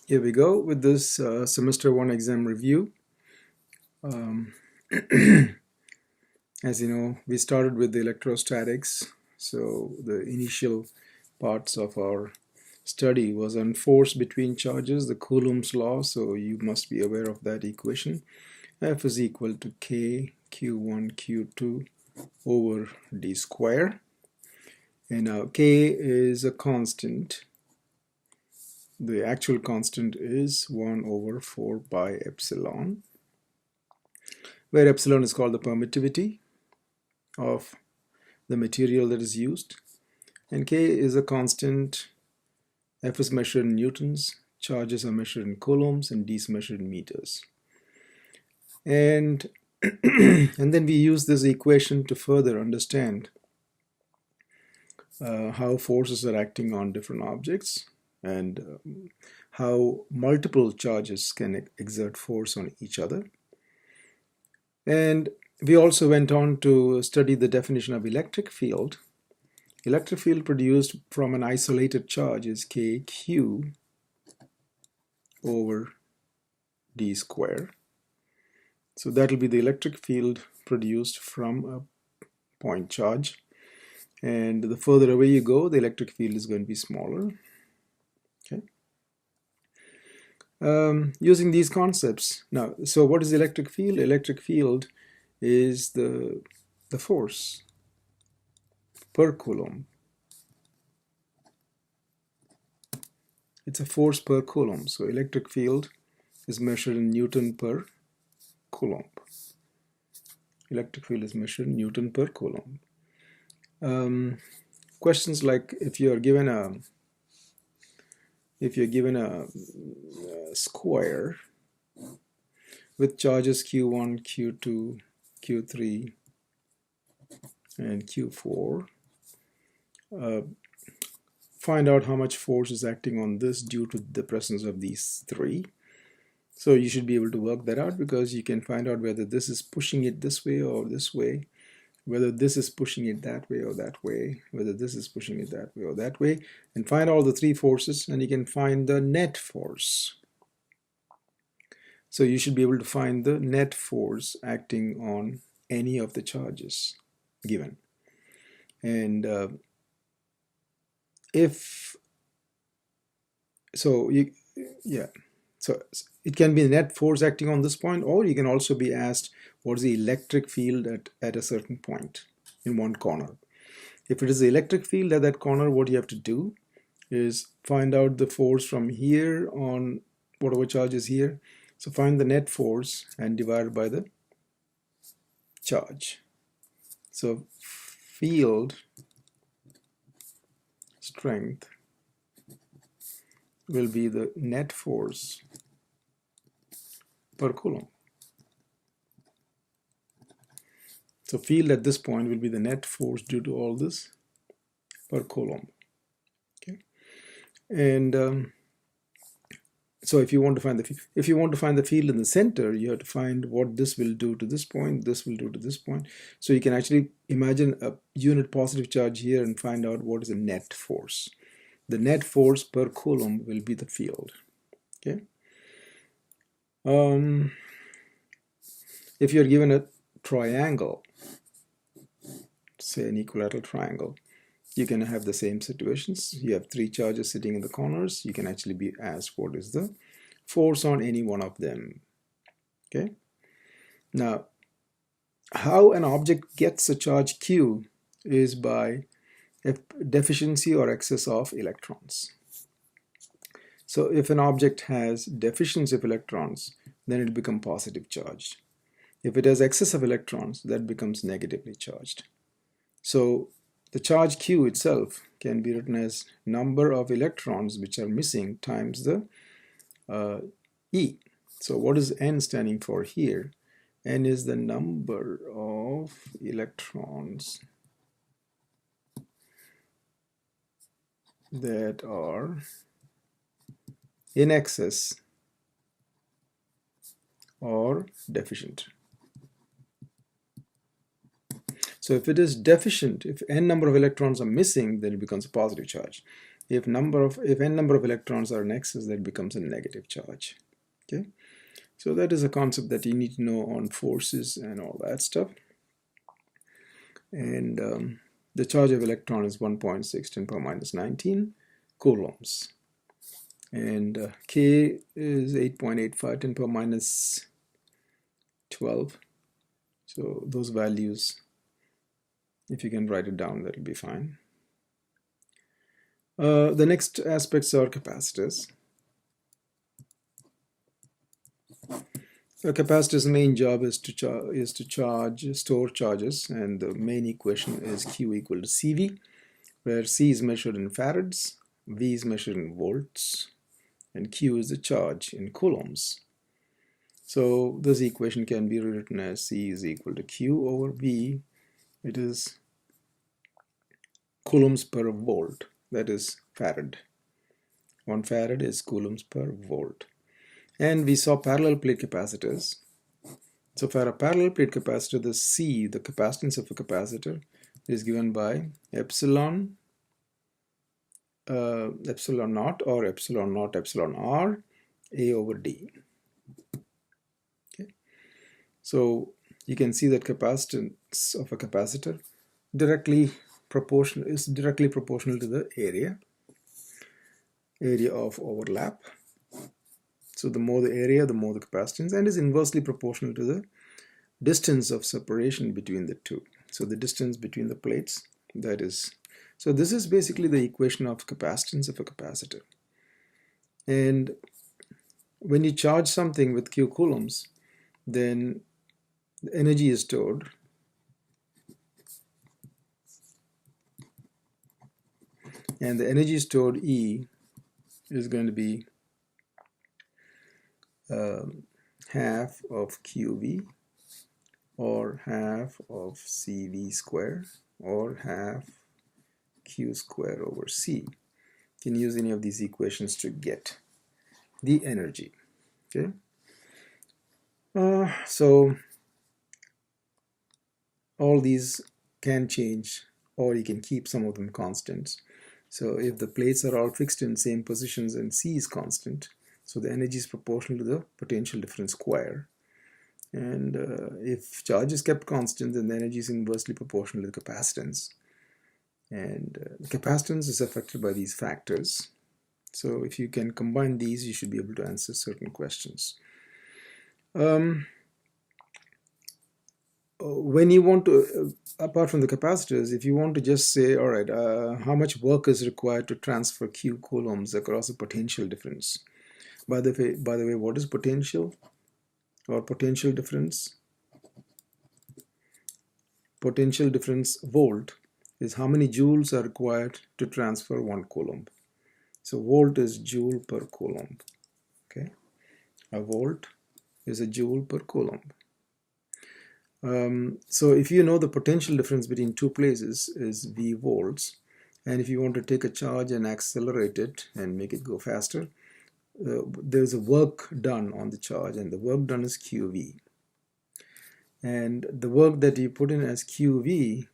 Here we go with this semester 1 exam review. As you know, we started with the electrostatics, so the initial parts of our study was on force between charges, the Coulomb's law, so you must be aware of that equation. F is equal to K Q1 Q2 over d square, and now K is a constant. The actual constant is 1 over 4 pi epsilon, where epsilon is called the permittivity of the material that is used, and K is a constant. F is measured in newtons, charges are measured in coulombs, and D is measured in meters. And then we use this equation to further understand how forces are acting on different objects, and how multiple charges can exert force on each other. And we also went on to study the definition of electric field. Electric field produced from an isolated charge is kq over d square. So that will be the electric field produced from a point charge. And the further away you go, the electric field is going to be smaller. Okay. Using these concepts now, so what is electric field? Electric field is the force per coulomb. It's a force per coulomb. So electric field is measured in Newton per coulomb. Electric field is measured in Newton per coulomb. Questions like if you're given a square with charges Q1, Q2, Q3, and Q4, find out how much force is acting on this due to the presence of these three. So you should be able to work that out, because you can find out whether this is pushing it this way or this way, whether this is pushing it that way or that way, whether this is pushing it that way or that way, and find all the three forces, and you can find the net force. So you should be able to find the net force acting on any of the charges given. And so it can be the net force acting on this point, or you can also be asked what is the electric field at a certain point in one corner. If it is the electric field at that corner, what you have to do is find out the force from here on whatever charge is here. So find the net force and divide by the charge. So field strength will be the net force per coulomb. So field at this point will be the net force due to all this per coulomb. Okay, and so if you want to find the field in the center, you have to find what this will do to this point, this will do to this point. So you can actually imagine a unit positive charge here and find out what is the net force. The net force per coulomb will be the field. Okay. If you're given a triangle, say an equilateral triangle, you can have the same situations. You have three charges sitting in the corners. You can actually be asked what is the force on any one of them. Okay. Now, how an object gets a charge Q is by a deficiency or excess of electrons. So if an object has deficiency of electrons, then it becomes positive charged. If it has excess of electrons, that becomes negatively charged. So the charge Q itself can be written as number of electrons which are missing times the E. So what is N standing for here? N is the number of electrons that are in excess or deficient. So if it is deficient, if n number of electrons are missing, then it becomes a positive charge. If n number of electrons are in excess, that becomes a negative charge. Okay, so that is a concept that you need to know on forces and all that stuff. And the charge of electron is 1.6 10 power minus 19 coulombs. And K is 8.85 10 power minus 12. So those values, if you can write it down, that'll be fine. The next aspects are capacitors. A capacitor's main job is to store charges, and the main equation is Q equal to CV, where C is measured in farads, V is measured in volts, and Q is the charge in coulombs. So this equation can be rewritten as C is equal to Q over V. It is coulombs per volt, that is farad. 1 farad is coulombs per volt. And we saw parallel plate capacitors. So for a parallel plate capacitor, the C, the capacitance of a capacitor, is given by epsilon naught or epsilon naught epsilon R A over D. Okay. So you can see that capacitance of a capacitor is directly proportional to the area of overlap. So the more the area, the more the capacitance, and is inversely proportional to the distance of separation between the two. So the distance between the plates, that is. So this is basically the equation of capacitance of a capacitor. And when you charge something with Q coulombs, then the energy is stored. And the energy stored, E, is going to be half of QV, or half of CV square, or half Q square over C. You can use any of these equations to get the energy. Okay. So all these can change, or you can keep some of them constants. So if the plates are all fixed in same positions and C is constant, so the energy is proportional to the potential difference square. And if charge is kept constant, then the energy is inversely proportional to the capacitance. And the capacitance is affected by these factors. So if you can combine these, you should be able to answer certain questions. When you want to, apart from the capacitors, if you want to just say, all right, how much work is required to transfer Q coulombs across a potential difference? By the way, what is potential or potential difference? Potential difference volt is how many joules are required to transfer 1 coulomb. So volt is joule per coulomb. Okay, a volt is a joule per coulomb. So if you know the potential difference between two places is V volts, and if you want to take a charge and accelerate it and make it go faster, there's a work done on the charge, and the work done is QV. And the work that you put in as QV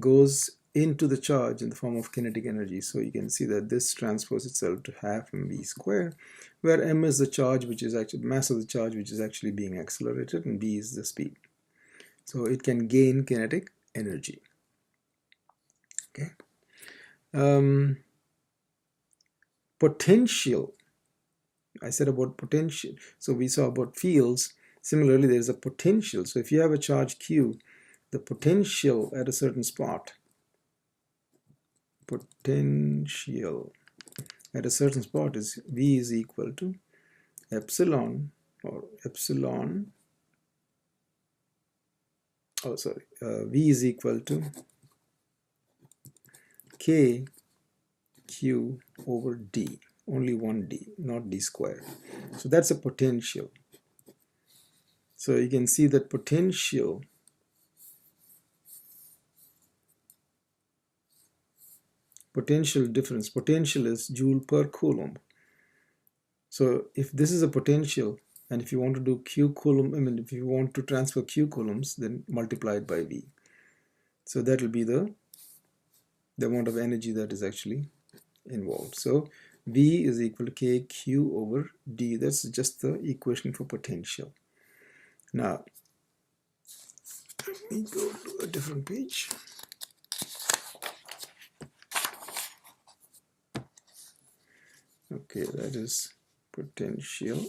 goes into the charge in the form of kinetic energy. So you can see that this transfers itself to half mv square, where m is the charge, which is actually mass of the charge, which is actually being accelerated, and v is the speed. So it can gain kinetic energy. Okay. Potential. I said about potential. So we saw about fields. Similarly, there's a potential. So if you have a charge Q, the potential at a certain spot, is V is equal to epsilon, V is equal to K Q over D, only one D, not D squared. So that's a potential. So you can see that potential difference, potential is joule per coulomb. So if this is a potential, and if you want to do Q coulomb, if you want to transfer Q coulombs, then multiply it by V. So that will be the amount of energy that is actually involved. So V is equal to KQ over D. That's just the equation for potential. Now, let me go to a different page. Okay, that is potential.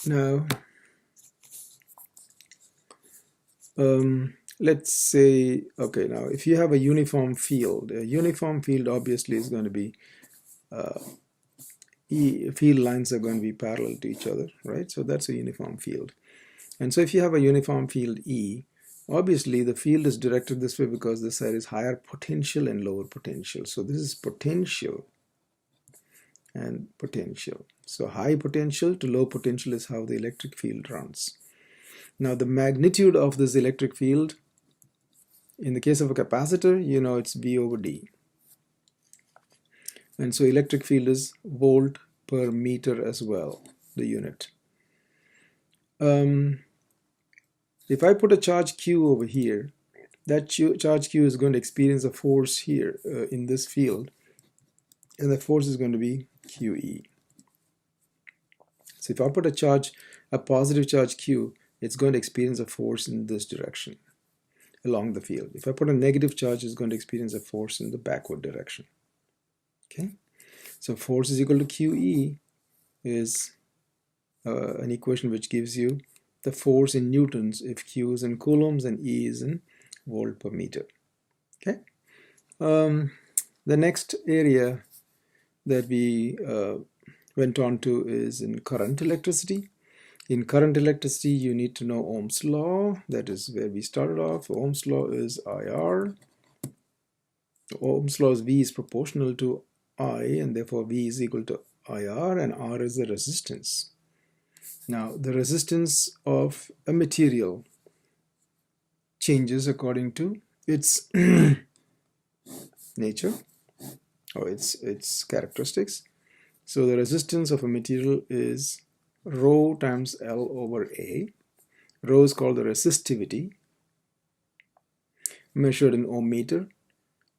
Now, let's say, okay, now if you have a uniform field obviously is going to be, field lines are going to be parallel to each other, right? So that's a uniform field. And so if you have a uniform field E, obviously the field is directed this way because this side is higher potential and lower potential. So this is potential and potential. So high potential to low potential is how the electric field runs. Now the magnitude of this electric field, in the case of a capacitor, you know it's V over D. And so electric field is volt per meter as well, the unit. If I put a charge Q over here, that charge Q is going to experience a force here in this field, and the force is going to be QE. So if I put a positive charge Q, it's going to experience a force in this direction along the field. If I put a negative charge, it's going to experience a force in the backward direction. Okay, so force is equal to QE is an equation which gives you the force in newtons if Q is in coulombs and E is in volt per meter. Okay, the next area that we went on to is in current electricity. In current electricity, you need to know Ohm's law. That is where we started off. Ohm's law is IR. Ohm's law is V is proportional to I, and therefore V is equal to IR, and R is the resistance. Now, the resistance of a material changes according to its nature or its characteristics. So the resistance of a material is rho times L over A. Rho is called the resistivity, measured in ohm meter,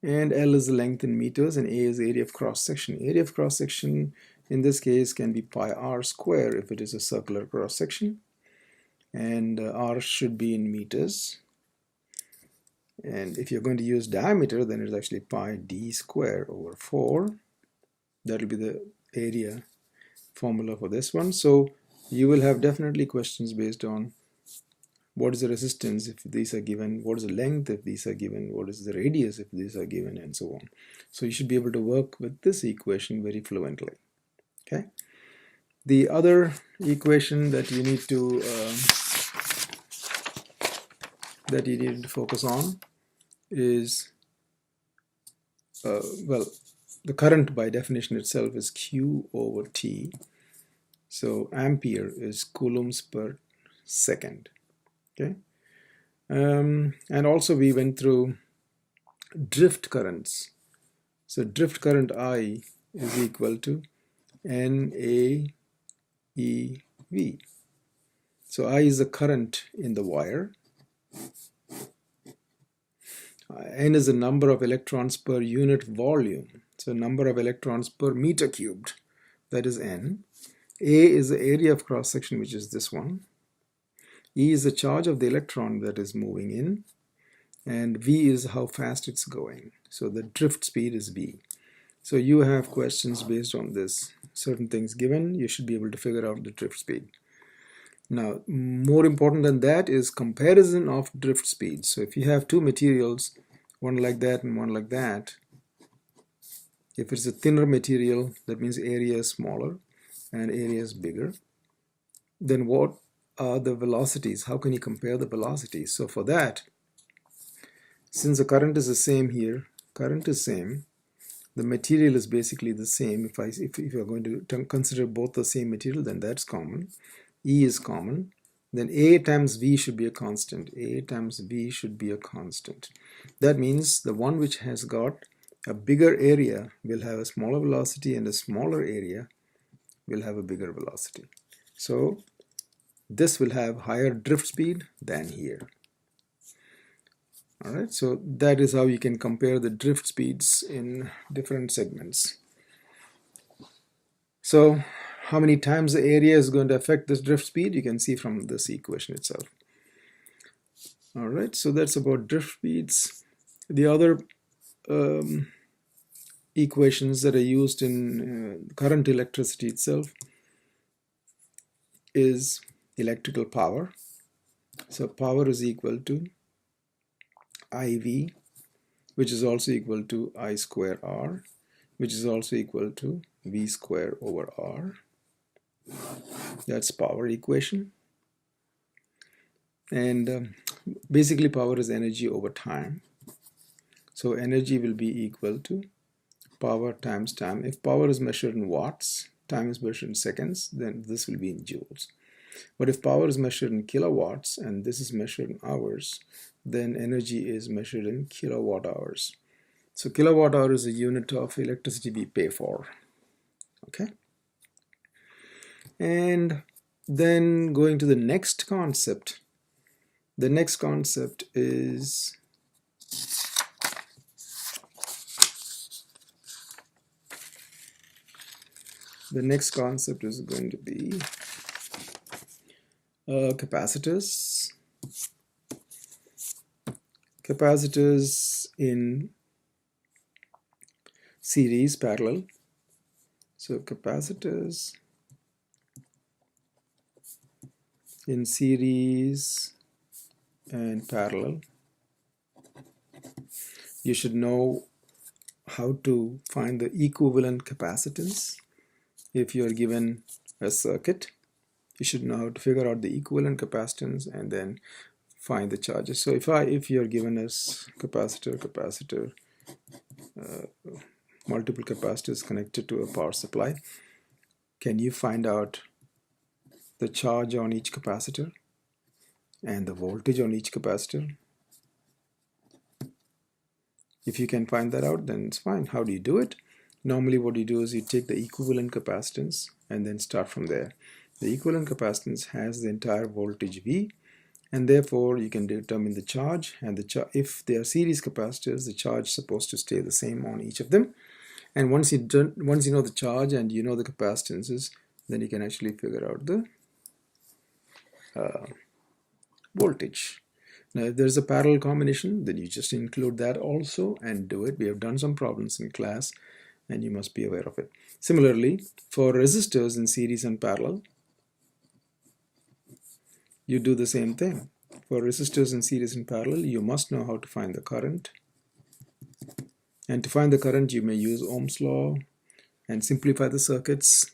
and L is the length in meters, and A is the area of cross section. Area of cross section in this case can be pi r square if it is a circular cross section, and r should be in meters. And if you're going to use diameter, then it's actually pi d square over 4. That will be the area formula for this one. So you will have definitely questions based on what is the resistance if these are given, what is the length if these are given, what is the radius if these are given, and so on. So you should be able to work with this equation very fluently. Okay. The other equation that you need to focus on is well, the current by definition itself is Q over T. So ampere is coulombs per second. Okay, and also we went through drift currents. So drift current I is equal to NAEV. So I is the current in the wire. N is the number of electrons per unit volume. So number of electrons per meter cubed, that is N. A is the area of cross section, which is this one. E is the charge of the electron that is moving in, and V is how fast it's going. So the drift speed is V. So you have questions based on this. Certain things given, you should be able to figure out the drift speed. Now, more important than that is comparison of drift speed. So if you have two materials, one like that and one like that, if it's a thinner material, that means area is smaller and area is bigger. Then what are the velocities? How can you compare the velocities? So for that, since the current is the same here, current is same, the material is basically the same. If you're going to consider both the same material, then that's common. E is common. Then A times V should be a constant. A times V should be a constant. That means the one which has got a bigger area will have a smaller velocity, and a smaller area will have a bigger velocity. So this will have higher drift speed than here. All right, so that is how you can compare the drift speeds in different segments. So how many times the area is going to affect this drift speed, you can see from this equation itself. All right, so that's about drift speeds. The other equations that are used in current electricity itself is electrical power. So power is equal to IV, which is also equal to I square R, which is also equal to V square over R. That's power equation. And basically power is energy over time. So energy will be equal to power times time. If power is measured in watts, time is measured in seconds, then this will be in joules. But if power is measured in kilowatts and this is measured in hours, then energy is measured in kilowatt hours. So kilowatt hour is a unit of electricity we pay for. Okay. And then going to the next concept. The next concept is going to be capacitors. Capacitors in series, parallel. So capacitors in series and parallel. You should know how to find the equivalent capacitance. If you are given a circuit, you should know how to figure out the equivalent capacitance and then find the charges. So if you're given as capacitor, multiple capacitors connected to a power supply, can you find out the charge on each capacitor and the voltage on each capacitor? If you can find that out, then it's fine. How do you do it? Normally what you do is you take the equivalent capacitance and then start from there. The equivalent capacitance has the entire voltage V, and therefore you can determine the charge, and if they are series capacitors, the charge is supposed to stay the same on each of them. And once you know the charge and you know the capacitances, then you can actually figure out the voltage. Now if there's a parallel combination, then you just include that also and do it. We have done some problems in class and you must be aware of it. Similarly, for resistors in series and parallel, you do the same thing. For resistors in series and parallel, you must know how to find the current. And to find the current, you may use Ohm's law and simplify the circuits.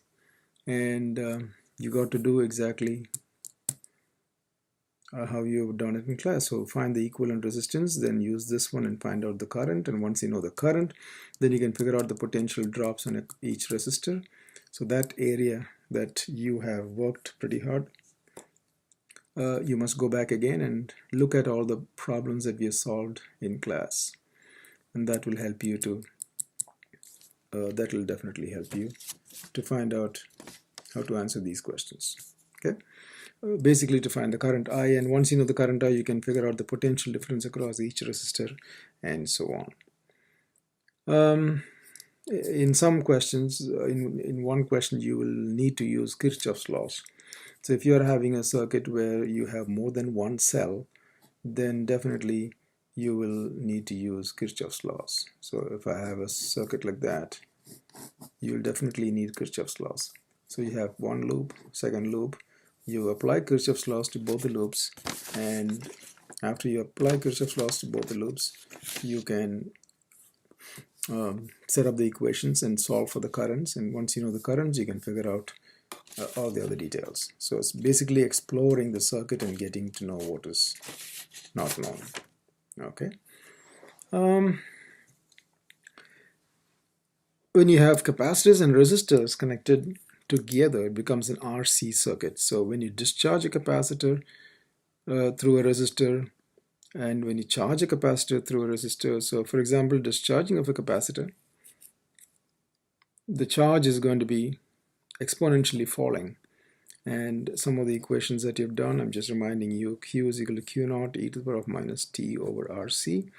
And you got to do exactly how you've done it in class. So find the equivalent resistance, then use this one and find out the current. And once you know the current, then you can figure out the potential drops on each resistor. So that area that you have worked pretty hard, you must go back again and look at all the problems that we have solved in class, and that will help you to that will definitely help you to find out how to answer these questions. Okay, basically to find the current I, and once you know the current I, you can figure out the potential difference across each resistor and so on. In some questions, in one question, you will need to use Kirchhoff's laws. So if you are having a circuit where you have more than one cell, then definitely you will need to use Kirchhoff's laws. So if I have a circuit like that, you'll definitely need Kirchhoff's laws. So you have one loop, second loop, you apply Kirchhoff's laws to both the loops, and after you apply Kirchhoff's laws to both the loops, you can set up the equations and solve for the currents, and once you know the currents, you can figure out all the other details. So it's basically exploring the circuit and getting to know what is not known. Okay. When you have capacitors and resistors connected together, it becomes an RC circuit. So when you discharge a capacitor through a resistor, and when you charge a capacitor through a resistor, so for example, discharging of a capacitor, the charge is going to be exponentially falling, And some of the equations that you've done, I'm just reminding you, Q is equal to Q naught e to the power of minus T over RC.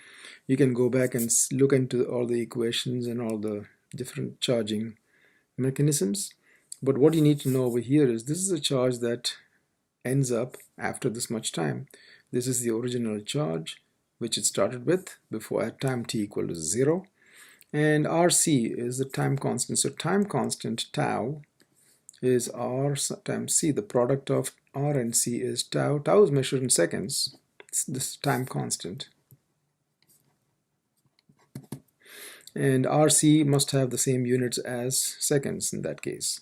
You can go back and look into all the equations and all the different charging mechanisms. But what you need to know over here is this is a charge that ends up after this much time. This is the original charge which it started with before at time t equal to 0. And RC is the time constant. So time constant tau is R times C. The product of R and C is tau. Tau is measured in seconds. It's this time constant. And RC must have the same units as seconds in that case.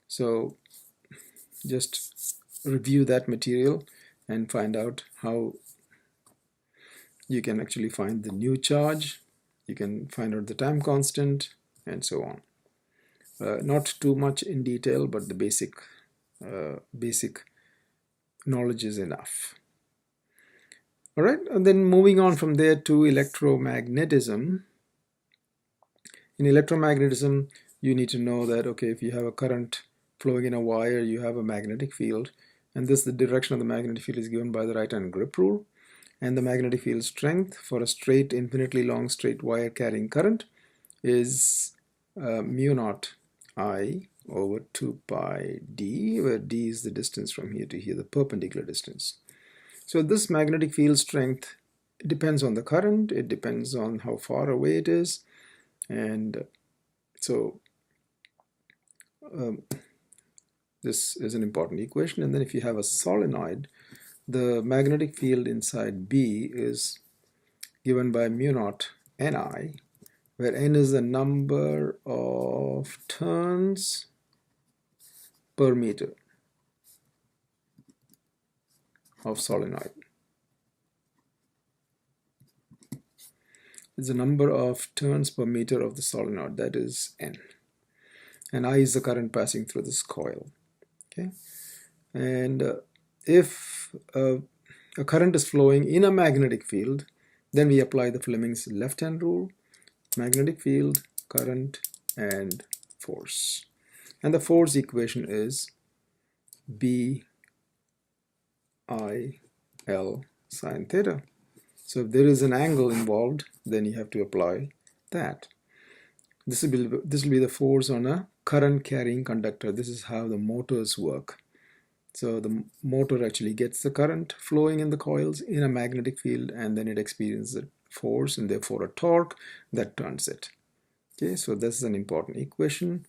So just review that material and find out how you can actually find the new charge. You can find out the time constant and so on. Not too much in detail, but the basic knowledge is enough. All right, and then moving on from there to electromagnetism. In electromagnetism, you need to know that, okay, if you have a current flowing in a wire, you have a magnetic field, and the direction of the magnetic field is given by the right-hand grip rule. And the magnetic field strength for a straight, infinitely long straight wire carrying current is mu naught I over 2 pi d, where d is the distance from here to here, the perpendicular distance. So this magnetic field strength depends on the current, it depends on how far away it is, and so this is an important equation. And then if you have a solenoid, the magnetic field inside B is given by mu naught Ni, where N is the number of turns per meter of solenoid. It's the number of turns per meter of the solenoid, that is N. And I is the current passing through this coil. Okay, and if a current is flowing in a magnetic field, then we apply the Fleming's left-hand rule: magnetic field, current, and force. And the force equation is B I L sine theta. So if there is an angle involved, then you have to apply that. This will be the force on a current carrying conductor. This is how the motors work. So the motor actually gets the current flowing in the coils in a magnetic field, and then it experiences a force and therefore a torque that turns it. Okay, so this is an important equation.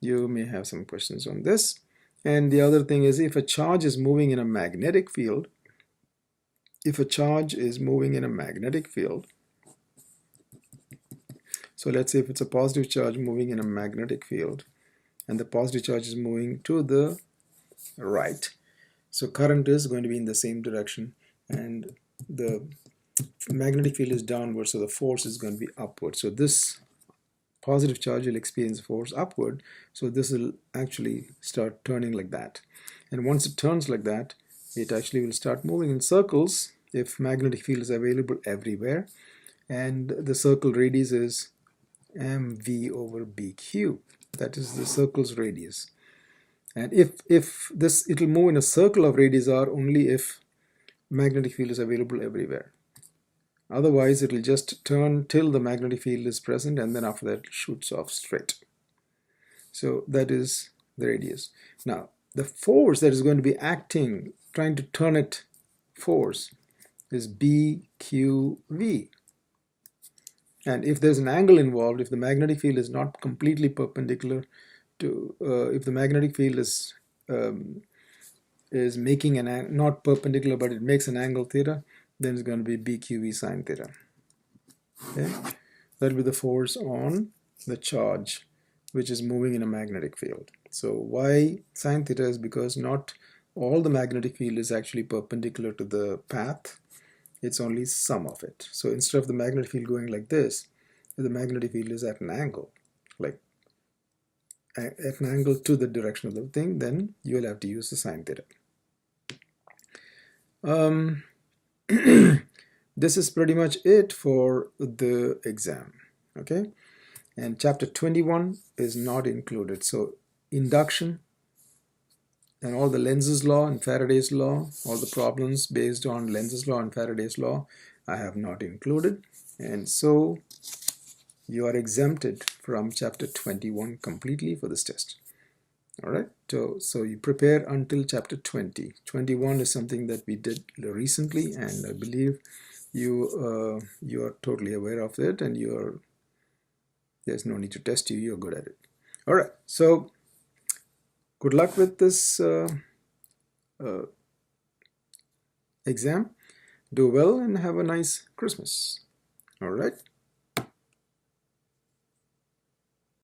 You may have some questions on this. And the other thing is, if a charge is moving in a magnetic field, so let's say if it's a positive charge moving in a magnetic field, and the positive charge is moving to the right, so current is going to be in the same direction, and the magnetic field is downward, so the force is going to be upward. So this positive charge will experience force upward, so this will actually start turning like that. And once it turns like that, it actually will start moving in circles if magnetic field is available everywhere, and the circle radius is mv over bq. That is the circle's radius. And if this, it will move in a circle of radius r only if magnetic field is available everywhere. Otherwise, it will just turn till the magnetic field is present, and then after that it shoots off straight. So that is the radius. Now, the force that is going to be acting, trying to turn it, force, is BQV. And if there's an angle involved, if the magnetic field is not completely perpendicular to, if the magnetic field is making an not perpendicular, but it makes an angle theta, then it's going to be BQV sine theta. Okay, that will be the force on the charge which is moving in a magnetic field. So why sine theta is because not all the magnetic field is actually perpendicular to the path. It's only some of it. So instead of the magnetic field going like this, if the magnetic field is at an angle, like at an angle to the direction of the thing, then you will have to use the sine theta. This is pretty much it for the exam. Okay, and chapter 21 is not included. So induction, And all the Lenz's law and Faraday's law, all the problems based on Lenz's law and Faraday's law, I have not included. And so you are exempted from chapter 21 completely for this test. All right, so you prepare until chapter 20. 21 is something that we did recently, and I believe you are totally aware of it, and there's no need to test you. You're good at it. All right, so good luck with this exam. Do well and have a nice Christmas. All right.